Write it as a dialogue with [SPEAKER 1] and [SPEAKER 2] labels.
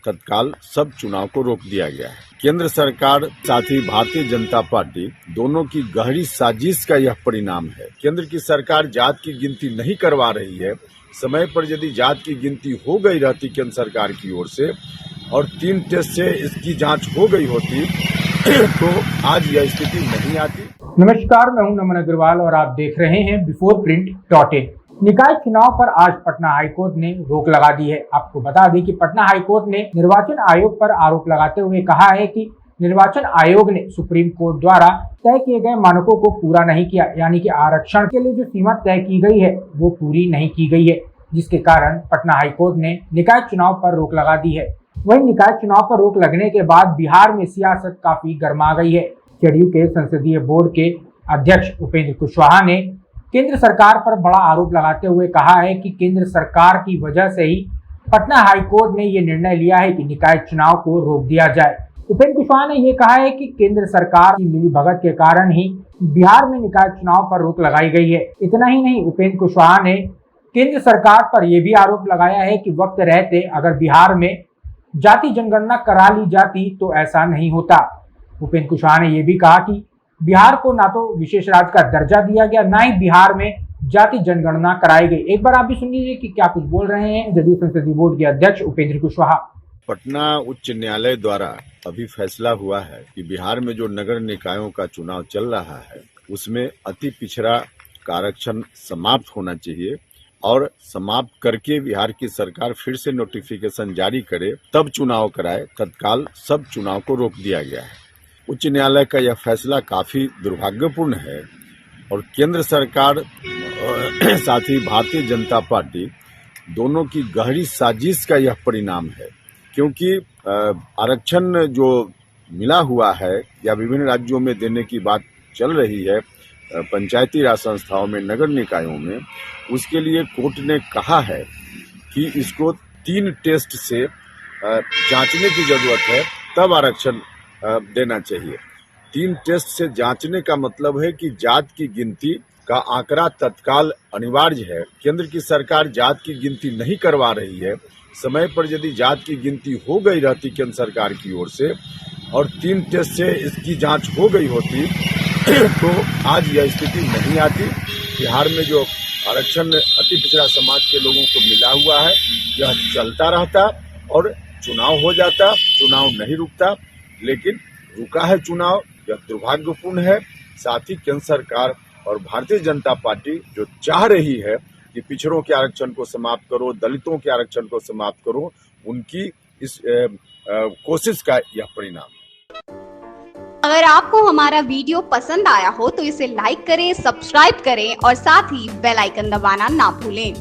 [SPEAKER 1] तत्काल सब चुनाव को रोक दिया गया है। केंद्र सरकार साथ ही भारतीय जनता पार्टी दोनों की गहरी साजिश का यह परिणाम है। केंद्र की सरकार जात की गिनती नहीं करवा रही है। समय पर यदि जात की गिनती हो गई रहती केंद्र सरकार की ओर से और 3 टेस्ट से इसकी जांच हो गई होती तो आज यह स्थिति नहीं आती।
[SPEAKER 2] नमस्कार, मैं हूं नमन अग्रवाल और आप देख रहे हैं biforeprint.in। निकाय चुनाव पर आज पटना हाईकोर्ट ने रोक लगा दी है। आपको बता दें कि पटना हाईकोर्ट ने निर्वाचन आयोग पर आरोप लगाते हुए कहा है कि निर्वाचन आयोग ने सुप्रीम कोर्ट द्वारा तय किए गए मानकों को पूरा नहीं किया, यानी कि आरक्षण के लिए जो सीमा तय की गई है वो पूरी नहीं की गई है, जिसके कारण पटना हाईकोर्ट ने निकाय चुनाव पर रोक लगा दी है। वहीं निकाय चुनाव पर रोक लगने के बाद बिहार में सियासत काफी गर्मा गई है। जदयू के संसदीय बोर्ड के अध्यक्ष उपेंद्र कुशवाहा ने केंद्र सरकार पर बड़ा आरोप लगाते हुए कहा है कि केंद्र सरकार की वजह से ही पटना हाईकोर्ट ने ये निर्णय लिया है कि निकाय चुनाव को रोक दिया जाए। उपेंद्र कुशवाहा ने ये कहा है कि केंद्र सरकार की मिलीभगत के कारण ही बिहार में निकाय चुनाव पर रोक लगाई गई है। इतना ही नहीं, उपेंद्र कुशवाहा ने केंद्र सरकार पर यह भी आरोप लगाया है कि वक्त रहते अगर बिहार में जाति जनगणना करा ली जाती तो ऐसा नहीं होता। उपेंद्र कुशवाहा ने यह भी कहा कि बिहार को ना तो विशेष राज्य का दर्जा दिया गया, ना ही बिहार में जाति जनगणना कराई गई। एक बार आप भी सुन लीजिए कि क्या कुछ बोल रहे हैं जदयू संसदीय बोर्ड के अध्यक्ष उपेंद्र कुशवाहा।
[SPEAKER 1] पटना उच्च न्यायालय द्वारा अभी फैसला हुआ है कि बिहार में जो नगर निकायों का चुनाव चल रहा है उसमें अति पिछड़ा का आरक्षण समाप्त होना चाहिए और समाप्त करके बिहार की सरकार फिर से नोटिफिकेशन जारी करे तब चुनाव कराए। तत्काल सब चुनाव को रोक दिया गया है। उच्च न्यायालय का यह फैसला काफी दुर्भाग्यपूर्ण है और केंद्र सरकार साथ ही भारतीय जनता पार्टी दोनों की गहरी साजिश का यह परिणाम है, क्योंकि आरक्षण जो मिला हुआ है या विभिन्न राज्यों में देने की बात चल रही है पंचायती राज संस्थाओं में, नगर निकायों में, उसके लिए कोर्ट ने कहा है कि इसको 3 टेस्ट से जांचने की जरूरत है, तब आरक्षण देना चाहिए। 3 टेस्ट से जांचने का मतलब है कि जात की गिनती का आंकड़ा तत्काल अनिवार्य है। केंद्र की सरकार जात की गिनती नहीं करवा रही है। समय पर यदि जात की गिनती हो गई रहती केंद्र सरकार की ओर से और 3 टेस्ट से इसकी जांच हो गई होती तो आज यह स्थिति नहीं आती। बिहार में जो आरक्षण अति पिछड़ा समाज के लोगों को मिला हुआ है यह चलता रहता और चुनाव हो जाता, चुनाव नहीं रुकता, लेकिन रुका है चुनाव। यह दुर्भाग्यपूर्ण है। साथ ही केंद्र सरकार और भारतीय जनता पार्टी जो चाह रही है कि पिछड़ों के आरक्षण को समाप्त करो, दलितों के आरक्षण को समाप्त करो, उनकी इस कोशिश का यह परिणाम।
[SPEAKER 3] अगर आपको हमारा वीडियो पसंद आया हो तो इसे लाइक करें, सब्सक्राइब करें और साथ ही बेल आइकन दबाना ना भूलें।